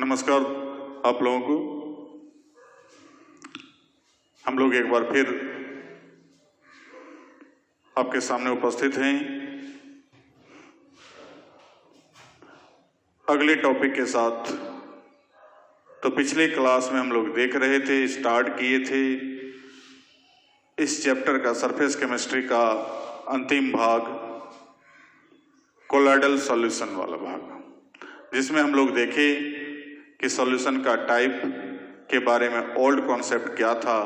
नमस्कार आप लोगों को। हम लोग एक बार फिर आपके सामने उपस्थित हैं अगले टॉपिक के साथ। तो पिछले क्लास में हम लोग देख रहे थे, स्टार्ट किए थे इस चैप्टर का सरफेस केमिस्ट्री का अंतिम भाग, कोलॉइडल सॉल्यूशन वाला भाग, जिसमें हम लोग देखे कि सॉल्यूशन का टाइप के बारे में ओल्ड कॉन्सेप्ट क्या था,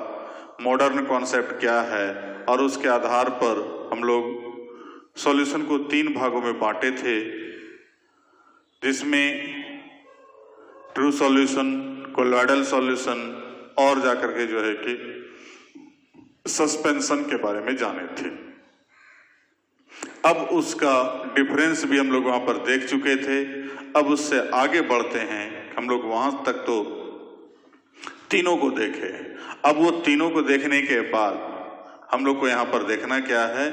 मॉडर्न कॉन्सेप्ट क्या है, और उसके आधार पर हम लोग सॉल्यूशन को 3 भागों में बांटे थे, जिसमें ट्रू सॉल्यूशन, कोलॉइडल सॉल्यूशन और जाकर के जो है कि सस्पेंशन के बारे में जाने थे। अब उसका डिफरेंस भी हम लोग वहां पर देख चुके थे। अब उससे आगे बढ़ते हैं, हम लोग वहां तक तो तीनों को देखे। अब वो तीनों को देखने के बाद हम लोग को यहां पर देखना क्या है,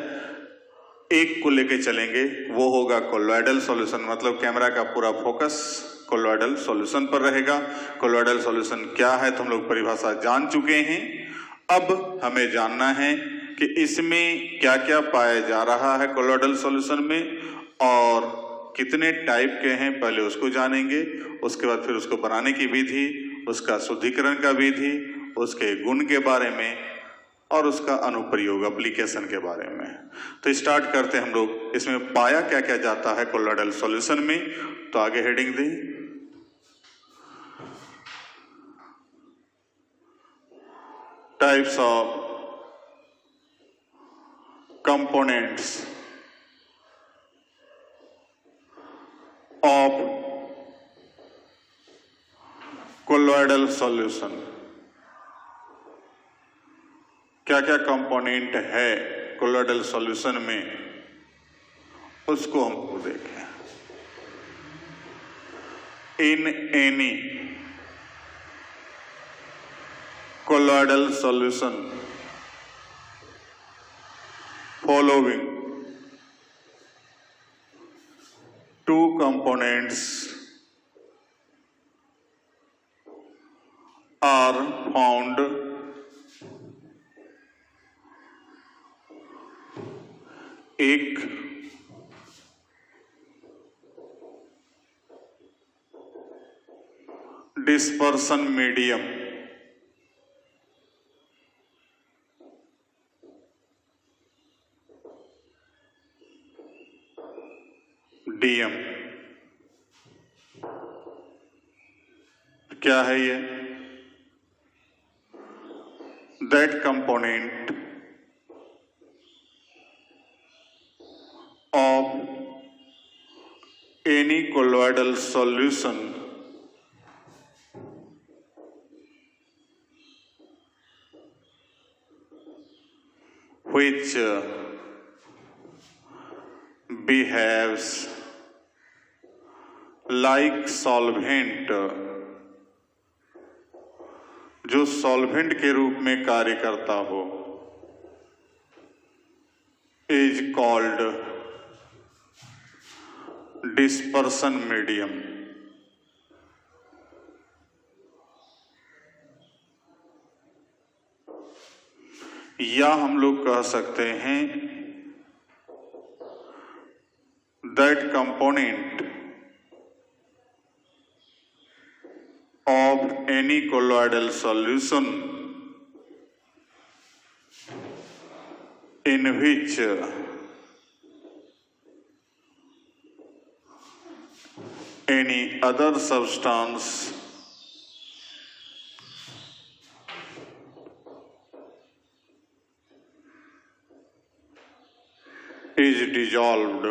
एक को लेके चलेंगे, वो होगा कोलॉइडल सॉल्यूशन। मतलब कैमरा का पूरा फोकस कोलॉइडल सॉल्यूशन पर रहेगा। कोलॉइडल सॉल्यूशन क्या है तो हम लोग परिभाषा जान चुके हैं। अब हमें जानना है कि इसमें क्या क्या पाया जा रहा है कोलॉइडल सॉल्यूशन में और कितने टाइप के हैं, पहले उसको जानेंगे। उसके बाद फिर उसको बनाने की विधि, उसका शुद्धिकरण का विधि, उसके गुण के बारे में और उसका अनुप्रयोग, एप्लीकेशन के बारे में। तो स्टार्ट करते हैं हम लोग, इसमें पाया क्या क्या जाता है कोलॉइडल सॉल्यूशन में। तो आगे heading the, types of components of colloidal solution. क्या क्या कंपोनेंट है कोलॉइडल सॉल्यूशन में, उसको हमको देखें। In any colloidal solution following 2 components are found एक डिस्पर्सन मीडियम DM। क्या है ये? That component of any colloidal solution which behaves like solvent, जो सॉल्वेंट के रूप में कार्य करता हो, इज कॉल्ड डिस्पर्सन मीडियम। या हम लोग कह सकते हैं that component of any colloidal solution in which any other substance is dissolved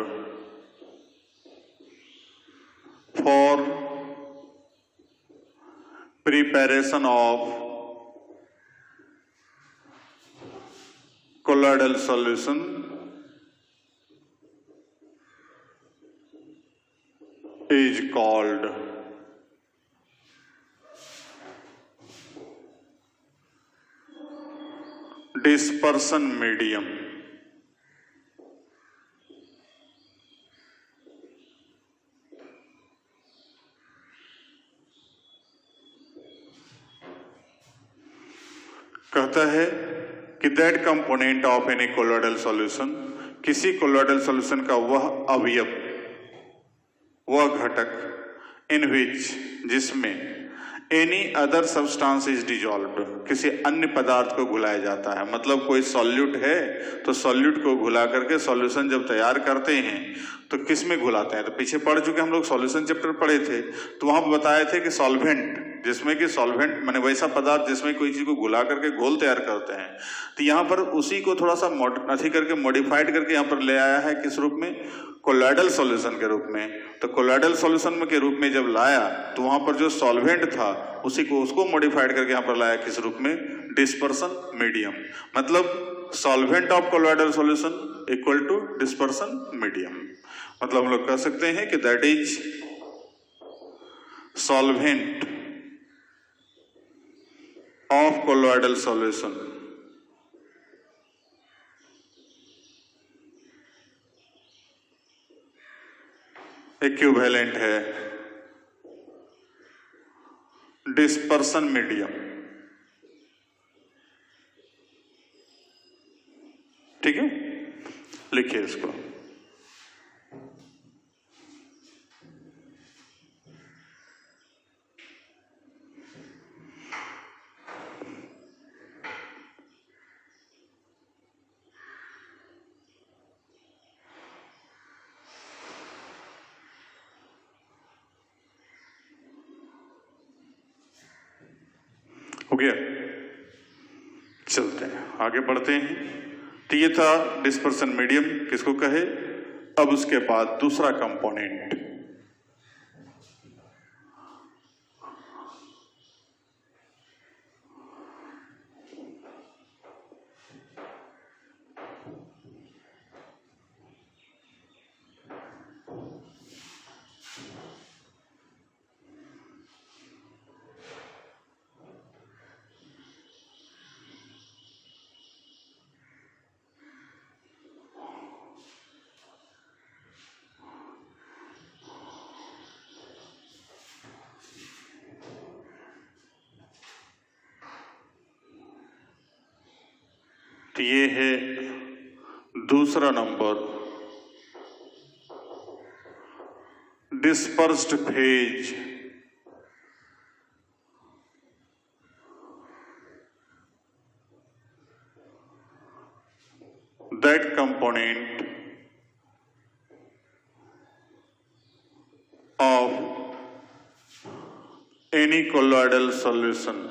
for preparation of colloidal solution is called dispersion medium। कहता है कि that component of any colloidal solution, किसी कोलोइडल सॉल्यूशन का वह अवयव, वह घटक, इन विच, जिसमें any other substance is dissolved, किसी अन्य पदार्थ को घुलाया जाता है। मतलब कोई सॉल्यूट है तो सॉल्यूट को घुला करके सॉल्यूशन जब तैयार करते हैं तो किस में घुलाते हैं? तो पीछे पढ़ चुके हम लोग, सॉल्यूशन चैप्टर पढ़े थे, तो वहां बताए थे कि सॉल्वेंट, जिसमें कि सॉल्वेंट माने वैसा पदार्थ जिसमें कोई चीज को घुला करके घोल तैयार करते हैं। तो यहाँ पर उसी को थोड़ा सा अथी करके मॉडिफाइड करके यहाँ पर ले आया है, किस रूप में? कोलोइडल सॉल्यूशन के रूप में। तो कोलोइडल सॉल्यूशन के रूप में जब लाया तो वहां पर जो सॉल्वेंट था उसी को, उसको मॉडिफाइड करके यहाँ पर लाया, किस रूप में? Dispersion medium. मतलब solvent of colloidal solution equal to dispersion medium. मतलब हम लोग कह सकते हैं कि that is solvent of colloidal solution equivalent है डिस्पर्सन मीडियम। ठीक है, लिखिए इसको। हो गया, चलते हैं आगे बढ़ते हैं। तो ये था डिस्पर्सन मीडियम, किसको कहे। अब उसके बाद दूसरा कंपोनेंट, तो ये है दूसरा number, dispersed phase. That component of any colloidal solution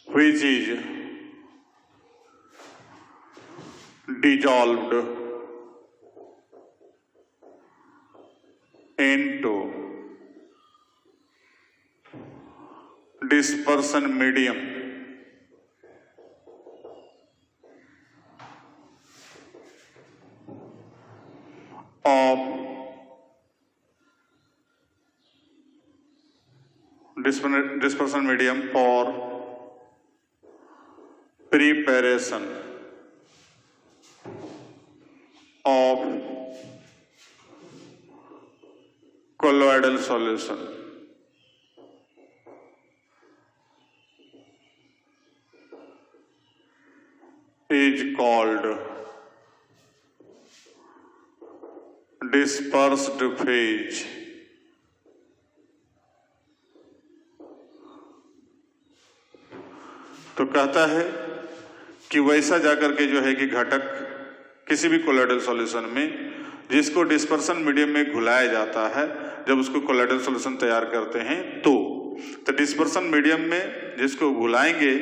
which is dissolved into dispersion medium of dispersion medium for preparation of colloidal solution is called dispersed phase। तो कहता है कि वैसा जाकर के जो है कि घटक किसी भी कोलोइडल सॉल्यूशन में जिसको डिस्पर्सन मीडियम में घुलाया जाता है, जब उसको कोलोइडल सॉल्यूशन तैयार करते हैं तो डिस्पर्सन मीडियम में जिसको घुलाएंगे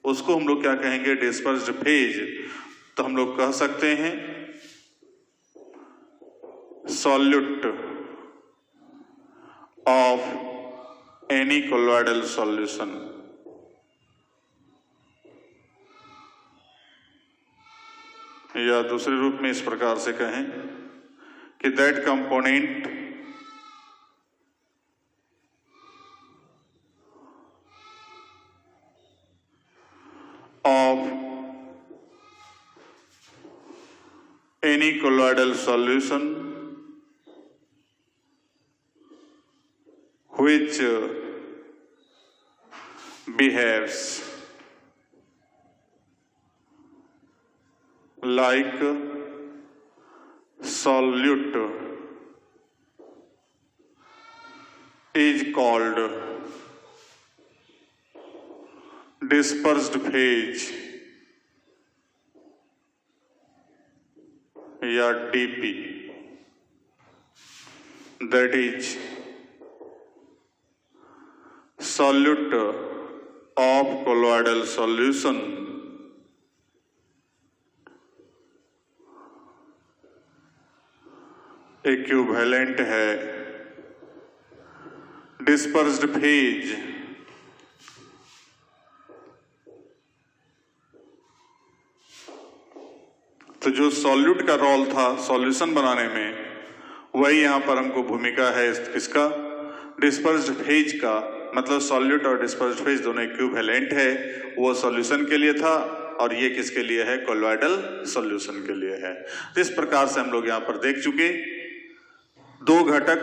उसको हम लोग क्या कहेंगे? Dispersed phase. तो हम लोग कह सकते हैं solute of any colloidal solution, या दूसरे रूप में इस प्रकार से कहें कि that component of any colloidal solution which behaves like solute is called dispersed phase या DP, that is solute of colloidal solution equivalent है डिस्पर्स्ड फेज तो जो सॉल्यूट का रोल था सॉल्यूशन बनाने में, वही यहां पर हमको भूमिका है किसका, डिस्पर्स्ड फेज का। मतलब सॉल्यूट और डिस्पर्स्ड फेज दोनों इक्विवेलेंट है, वो सॉल्यूशन के लिए था और ये किसके लिए है, कोलॉइडल सॉल्यूशन के लिए है। इस प्रकार से हम लोग यहां पर देख चुके दो घटक,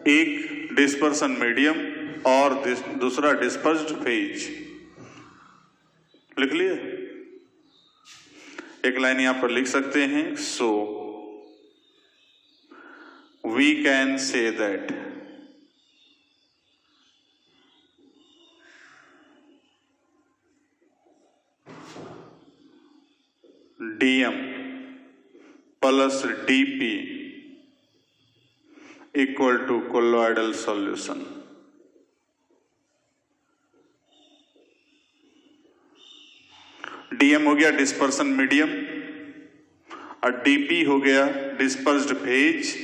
एक डिस्पर्सन मीडियम और दूसरा डिस्पर्स्ड फेज। लिख लिए, एक लाइन यहां पर लिख सकते हैं, so we can say that DM plus DP equal to colloidal solution. DM हो गया डिस्पर्सन मीडियम और DP हो गया डिस्पर्स्ड फेज।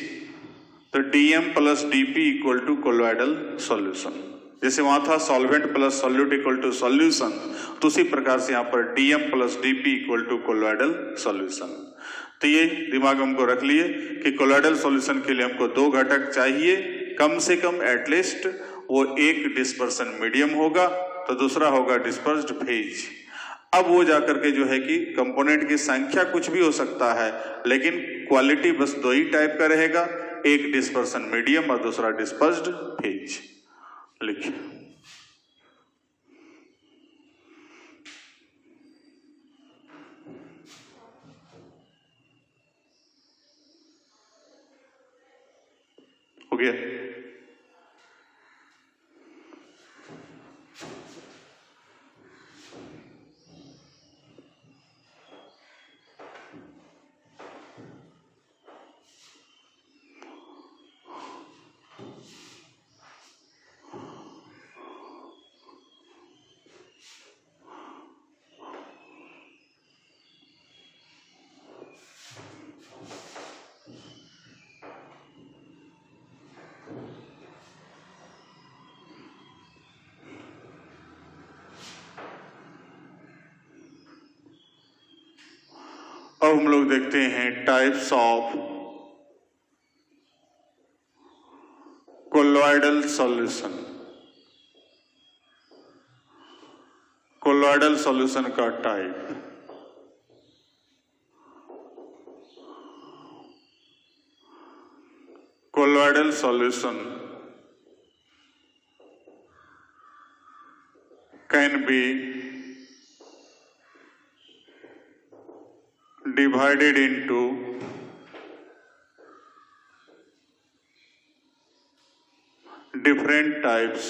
तो DM plus DP equal to colloidal solution. जैसे वहां था solvent plus solute equal to solution, तो उसी प्रकार से यहां पर DM plus DP equal to colloidal solution. तो ये दिमाग हमको रख लिए कि कोलॉइडल सॉल्यूशन के लिए हमको दो घटक चाहिए कम से कम, एटलीस्ट वो एक डिस्पर्सन मीडियम होगा तो दूसरा होगा डिस्पर्स्ड फेज। अब वो जाकर के जो है कि कंपोनेंट की संख्या कुछ भी हो सकता है, लेकिन क्वालिटी बस दो ही टाइप का रहेगा, एक डिस्पर्सन मीडियम और दूसरा डिस्पर्स्ड फेज। लिखिए, हो गया। अब हम लोग देखते हैं types of colloidal solution. Colloidal solution का type, colloidal solution can be divided into different types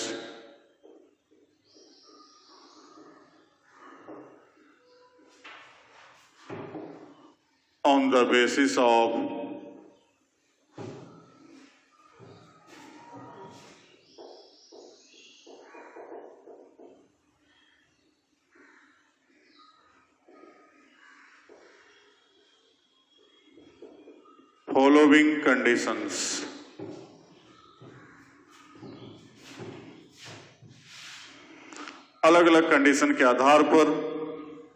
on the basis of following conditions। अलग अलग कंडीशन के आधार पर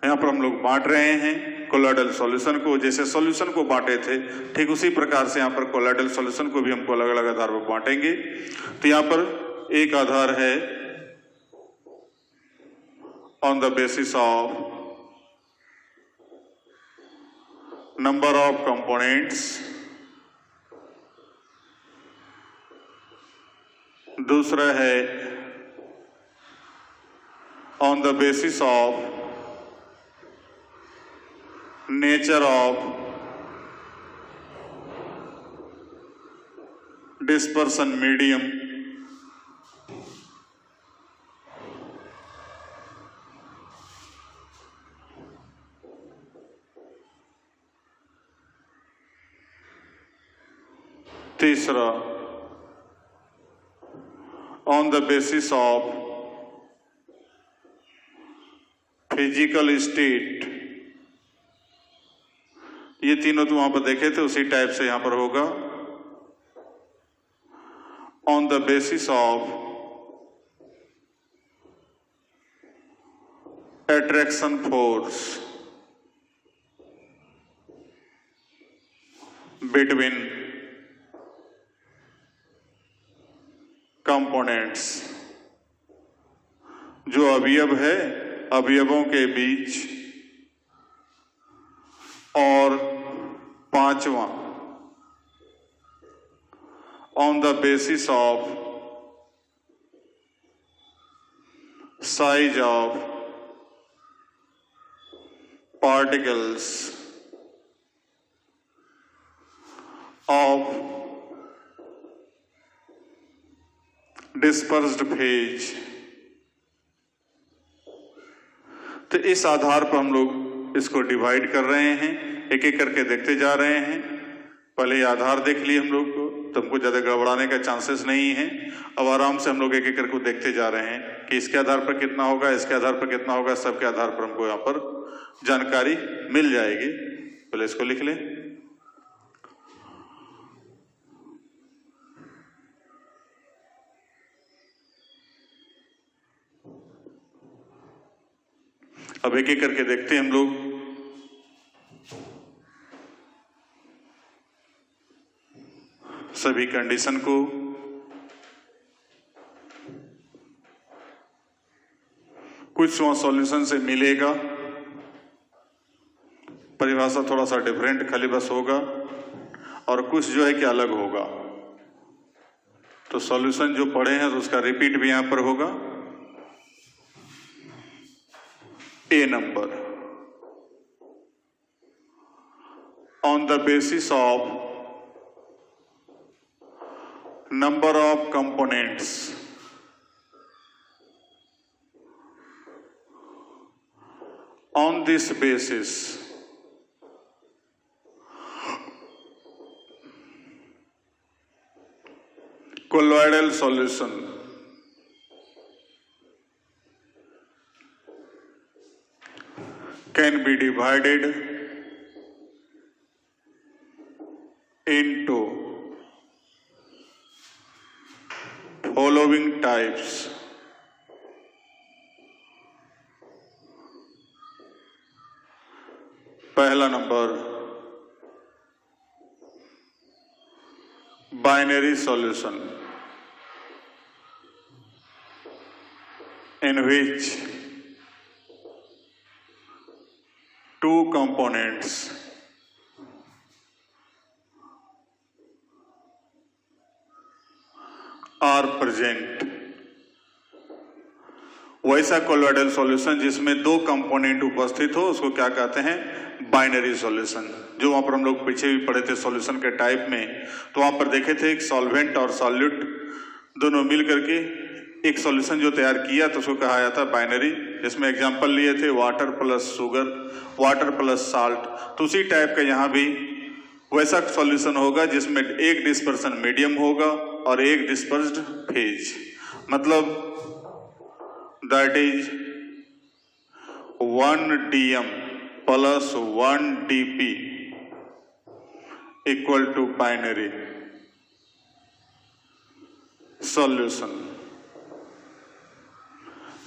यहां पर हम लोग बांट रहे हैं कोलॉइडल सॉल्यूशन को। जैसे सॉल्यूशन को बांटे थे, ठीक उसी प्रकार से यहां पर कोलॉइडल सॉल्यूशन को भी हमको अलग अलग आधार पर बांटेंगे। तो यहां पर एक आधार है on the basis of number of components दूसरा है on the basis of nature of dispersion medium, तीसरा on the basis of physical state. ये तीनों तो वहां पर देखे थे, उसी टाइप से यहां पर होगा on the basis of attraction force between components, जो अवयव है अवयवों के बीच, और पांचवा on the basis of size of particles of dispersed phase. तो इस आधार पर हम लोग इसको डिवाइड कर रहे हैं, एक एक करके देखते जा रहे हैं। पहले ये आधार देख लिए हम लोग को, तो हमको ज्यादा गड़बड़ाने का चांसेस नहीं है। अब आराम से हम लोग एक एक करके देखते जा रहे हैं कि इसके आधार पर कितना होगा, इसके आधार पर कितना होगा, सबके आधार पर हमको यहाँ पर जानकारी मिल जाएगी। पहले इसको लिख लें। अब एक एक करके देखते हैं हम लोग। सभी कंडीशन को कुछ वहां सॉल्यूशन से मिलेगा, परिभाषा थोड़ा सा डिफरेंट खाली बस होगा, और कुछ जो है कि अलग होगा। तो सॉल्यूशन जो पढ़े हैं तो उसका रिपीट भी यहां पर होगा। A number on the basis of number of components on this basis colloidal solution can be divided into following types. पहला number binary solution, in which two components are present। वैसा कोलोइडल सॉल्यूशन जिसमें दो component उपस्थित हो उसको क्या कहते हैं? Binary solution. जो वहां पर हम लोग पीछे भी पढ़े थे सॉल्यूशन के टाइप में, तो वहां पर देखे थे एक सॉल्वेंट और सॉल्यूट दोनों मिल करके एक सॉल्यूशन जो तैयार किया तो उसको कहा जाता है बाइनरी। जिसमें एग्जांपल लिए थे water plus sugar, water plus salt. तो उसी टाइप का यहाँ भी वैसा सॉल्यूशन होगा जिसमें एक डिस्पर्सन मीडियम होगा और एक डिस्पर्स्ड फेज। मतलब that is 1 DM plus 1 DP equal to binary solution.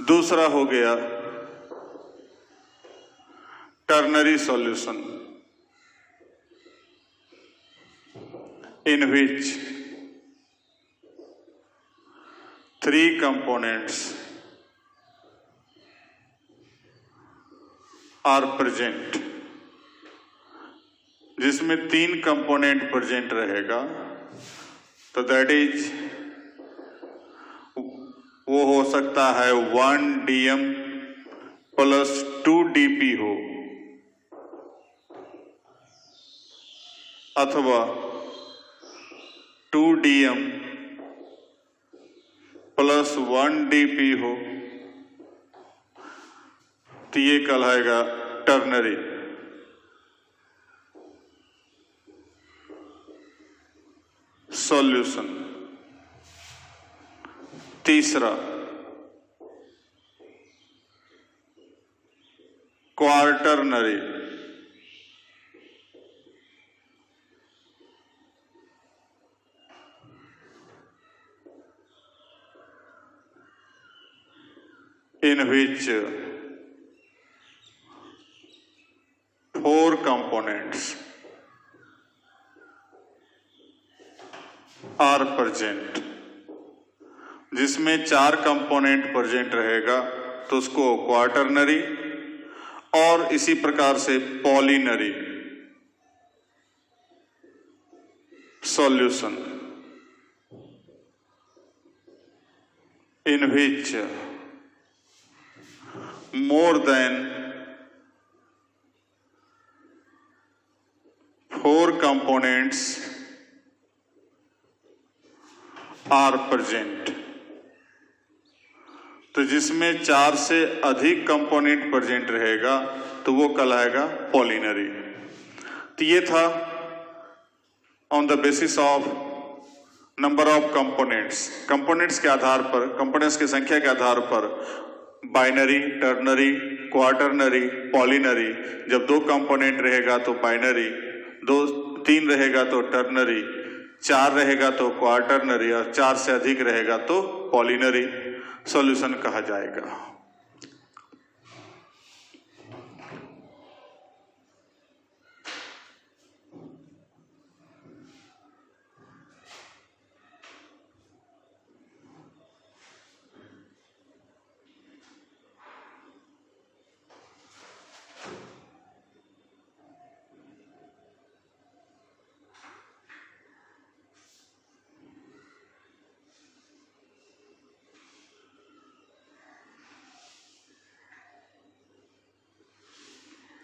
दूसरा हो गया ternary solution, in which 3 components are present, जिसमें 3 कंपोनेंट प्रेजेंट रहेगा। तो दैट इज वो हो सकता है 1 DM प्लस 2 DP हो, अथवा 2 DM प्लस 1 DP हो, तो ये कहलाएगा टर्नरी। सॉल्यूशन। तीसरा, quaternary. in which 4 components are present, जिसमें 4 कंपोनेंट प्रेजेंट रहेगा तो उसको क्वार्टरनरी, और इसी प्रकार से पॉलिनरी। Solution. in which more than 4 components are present, तो जिसमें 4 से अधिक कंपोनेंट प्रेजेंट रहेगा तो वो कहलाएगा पॉलिनरी। तो ये था on the basis of number of components, components के आधार पर, कंपोनेंट्स की संख्या के आधार पर बाइनरी, टर्नरी, क्वार्टरनरी, पॉलिनरी। जब 2 कंपोनेंट रहेगा तो बाइनरी, 3 रहेगा तो टर्नरी, 4 रहेगा तो क्वार्टरनरी, और 4 से अधिक रहेगा तो पॉलिनरी सॉल्यूशन कहा जाएगा।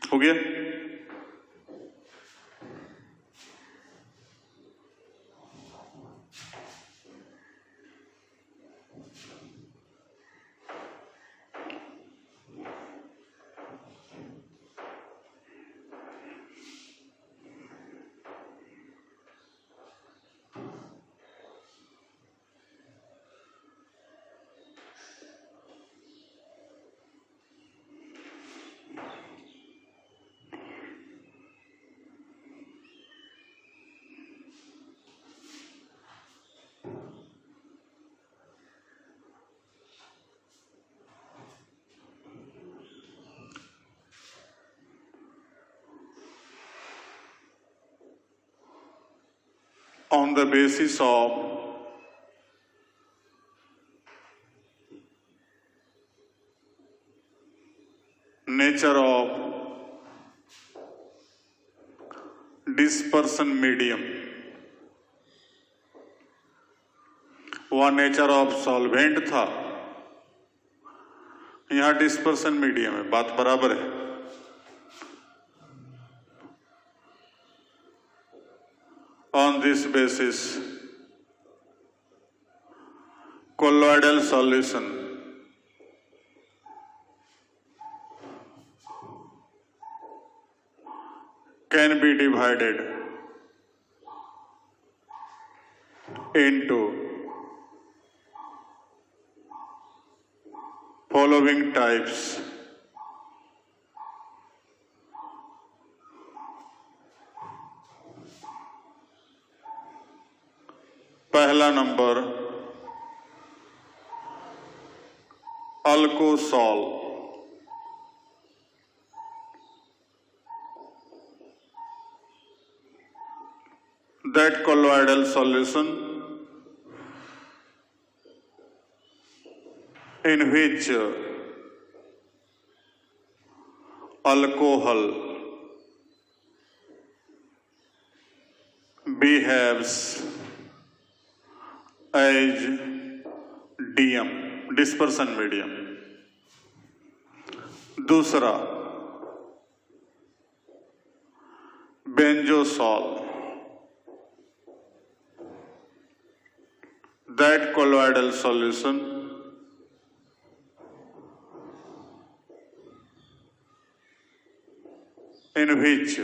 हो गया? On the basis of nature of dispersion medium, वह नेचर ऑफ सॉल्वेंट था, यहां डिस्पर्सन मीडियम है, बात बराबर है। On this basis, colloidal solution can be divided into following types. पहला number alcosol, that colloidal solution in which alcohol behaves as DM. Dispersion medium. दूसरा benzosol, that colloidal solution in which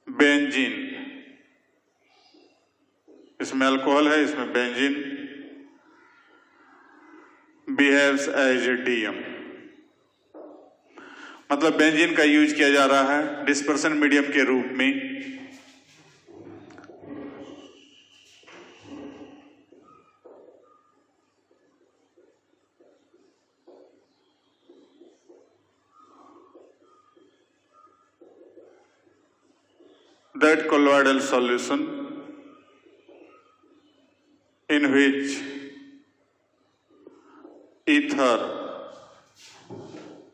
benzene, इसमें alcohol है, इसमें benzene behaves as DM, मतलब benzene का use किया जा रहा है डिस्पर्सन मीडियम के रूप में। That colloidal solution in which ether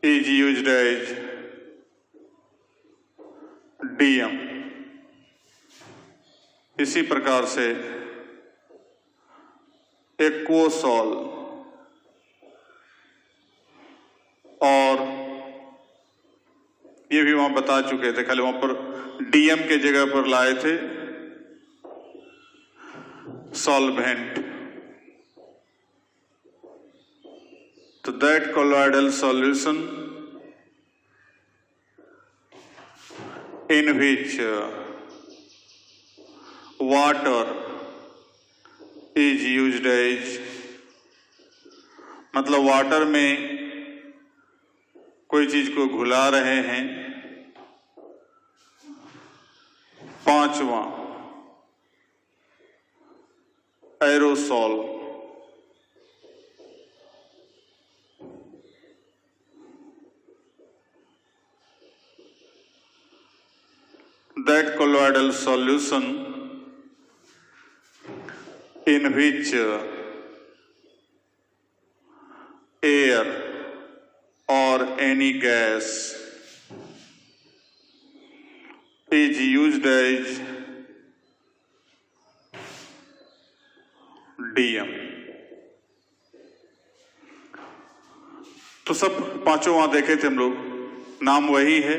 is used as DM, इसी प्रकार से एक्वोसॉल और ये भी वहां बता चुके थे, खाली वहां पर डीएम के जगह पर लाए थे सॉल्वेंट। तो that colloidal solution in which water is used as, मतलब वाटर में कोई चीज को घुला रहे हैं। पांचवा aerosol, that colloidal solution in which air or any gas is used as DM। तो सब पांचों वहां देखे थे हम लोग, नाम वही है,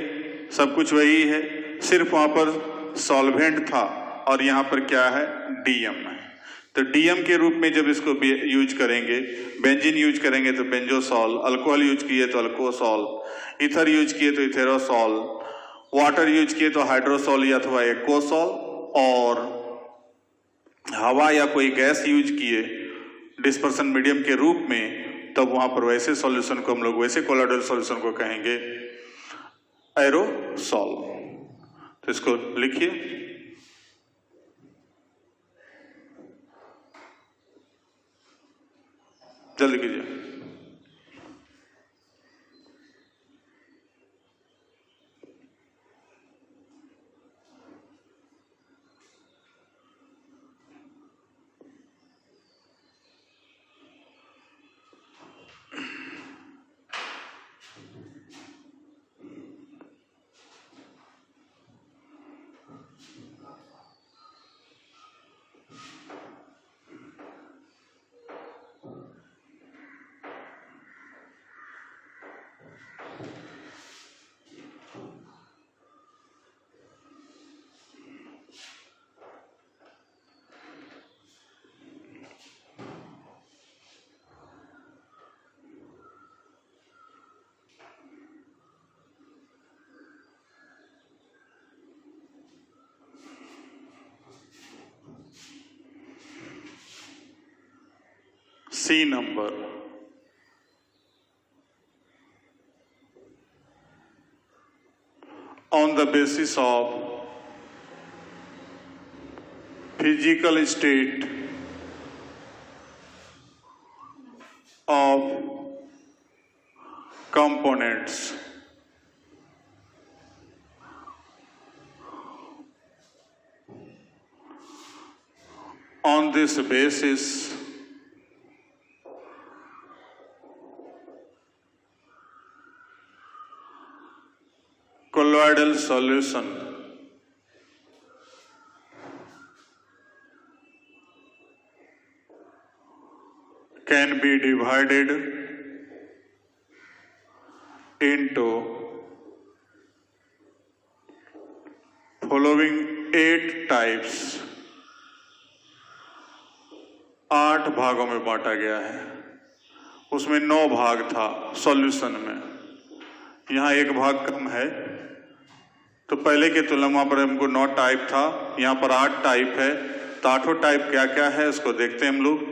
सब कुछ वही है, सिर्फ वहां पर सॉल्वेंट था और यहां पर क्या है, डीएम है। तो डीएम के रूप में जब इसको यूज करेंगे, बेंजीन यूज करेंगे तो बेंजोसॉल, अल्कोहल यूज किए तो अल्कोसॉल, ईथर यूज किए तो इथेरोसॉल, वाटर यूज किए तो हाइड्रोसॉल या अथवा एक्वोसॉल, और हवा या कोई गैस यूज किए डिस्पर्सन मीडियम के रूप में, तब वहां पर वैसे सॉल्यूशन को हम लोग, वैसे कोलोइडल सॉल्यूशन को कहेंगे एरोसॉल। तो इसको लिखिए, जल्दी कीजिए। C number, on the basis of physical state of components, on this basis colloidal solution can be divided into following 8 types। 8 भागों में बांटा गया है, उसमें 9 भाग था सॉल्यूशन में, यहाँ 1 भाग कम है, तो पहले के तुलना वहां पर हमको 9 टाइप था, यहाँ पर 8 टाइप है। तो 8 टाइप क्या क्या है उसको देखते हैं हम लोग।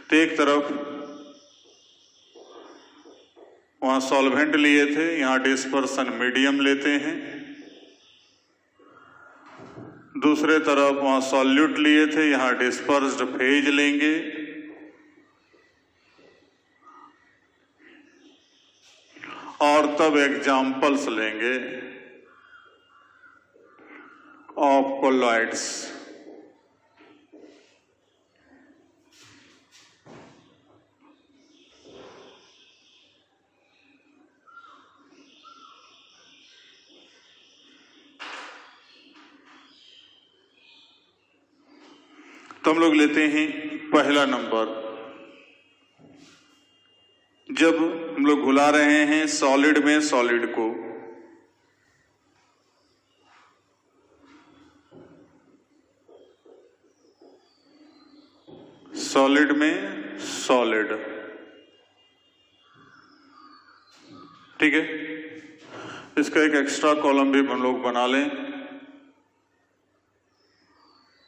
तो एक तरफ वहां सॉल्वेंट लिए थे, यहाँ डिस्पर्सन मीडियम लेते हैं। दूसरे तरफ वहां सॉल्यूट लिए थे, यहाँ डिस्पर्स्ड फेज लेंगे। और तब एग्जाम्पल्स लेंगे ऑफ कोलॉइड्स। तो हम लोग लेते हैं पहला नंबर, जब हम लोग घुला रहे हैं सॉलिड में सॉलिड को, सॉलिड में सॉलिड, ठीक है। इसका एक एक्स्ट्रा कॉलम भी हम लोग बना लें,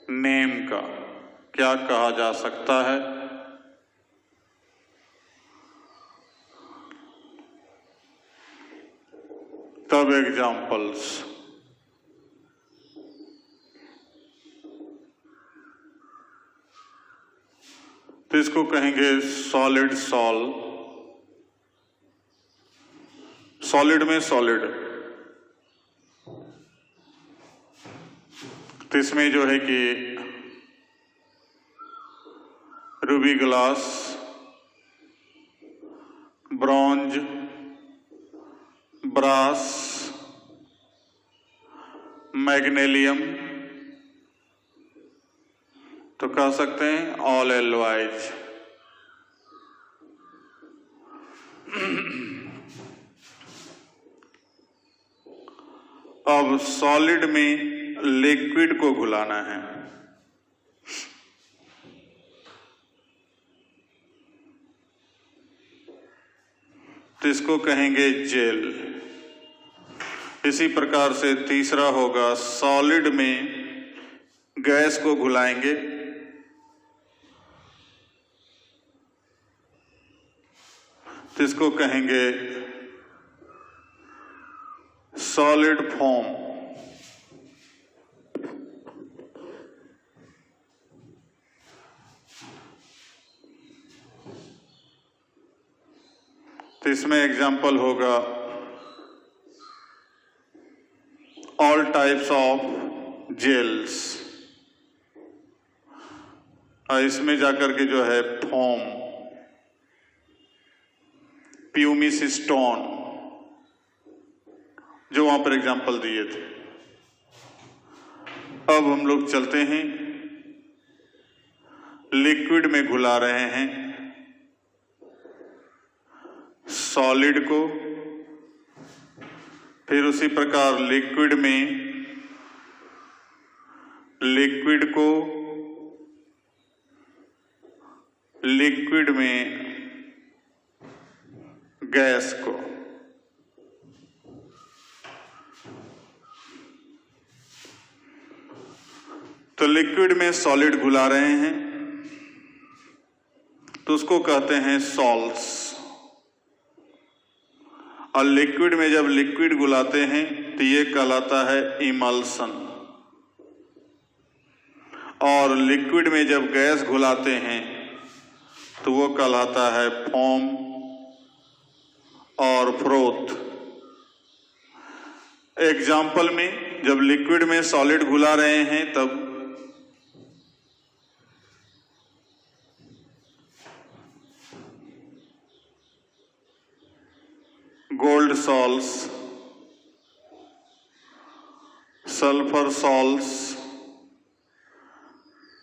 नेम का क्या कहा जा सकता है। तब एग्जाम्पल्स, तो इसको कहेंगे सॉलिड सॉल, सॉलिड में सॉलिड। तो इसमें जो है कि रूबी ग्लास, ब्रॉन्ज, ब्रास, मैग्नेलियम, तो कह सकते हैं ऑल एलॉयज। अब सॉलिड में लिक्विड को घुलाना है, तो इसको कहेंगे जेल। इसी प्रकार से तीसरा होगा सॉलिड में गैस को घुलाएंगे, तो इसको कहेंगे सॉलिड फोम। तो इसमें एग्जाम्पल होगा ऑल टाइप्स ऑफ जेल्स, और इसमें जाकर के जो है फोम, प्यूमिस स्टोन, जो वहां पर एग्जाम्पल दिए थे। अब हम लोग चलते हैं, लिक्विड में घुला रहे हैं सॉलिड को, फिर उसी प्रकार लिक्विड में गैस को, तो लिक्विड में सॉलिड घुला रहे हैं तो उसको कहते हैं सॉल्ट्स, और लिक्विड में जब लिक्विड घुलाते हैं तो ये कहलाता है इमल्सन, और लिक्विड में जब गैस घुलाते हैं तो वो कहलाता है फोम और फ्रोथ। एग्जाम्पल में जब लिक्विड में सॉलिड घुला रहे हैं तब gold salts, sulphur salts,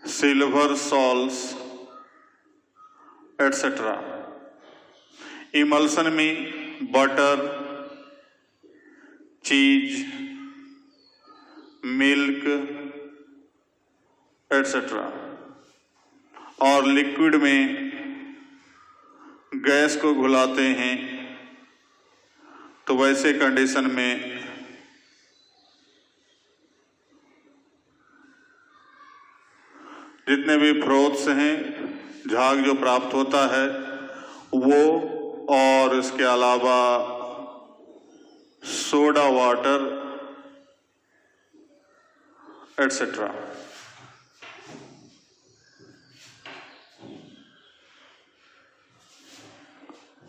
silver salts, etcetera. Emulsion में बटर, चीज, मिल्क एटसेट्रा। और लिक्विड में गैस को घुलाते हैं तो वैसे कंडीशन में जितने भी फ्रोथ्स हैं, झाग जो प्राप्त होता है वो, और इसके अलावा सोडा वाटर एटसेट्रा।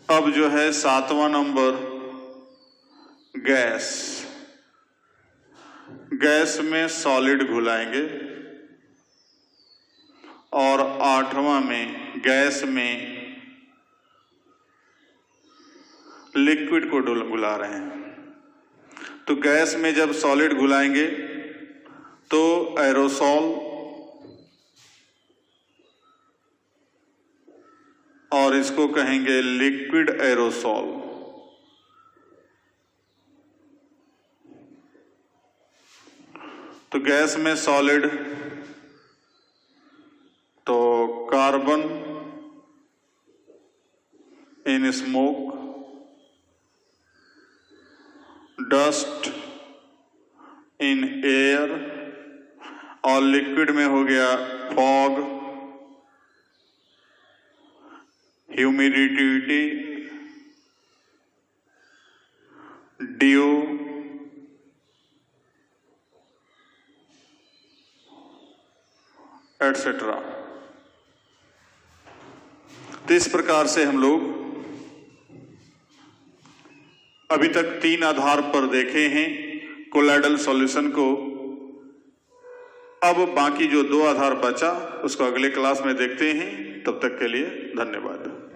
अब जो है 7वां नंबर गैस। गैस में सॉलिड घुलाएंगे और 8वां में गैस में लिक्विड को घुला रहे हैं। तो गैस में जब सॉलिड घुलाएंगे तो एरोसॉल और इसको कहेंगे लिक्विड एरोसॉल। तो गैस में सॉलिड तो carbon in smoke, dust in air, और लिक्विड में हो गया फॉग, ह्यूमिडिटी, ड्यू, एटसेट्रा। तो इस प्रकार से हम लोग अभी तक 3 आधार पर देखे हैं कोलॉइडल सॉल्यूशन को। अब बाकी जो 2 आधार बचा उसको अगले क्लास में देखते हैं। तब तक के लिए धन्यवाद।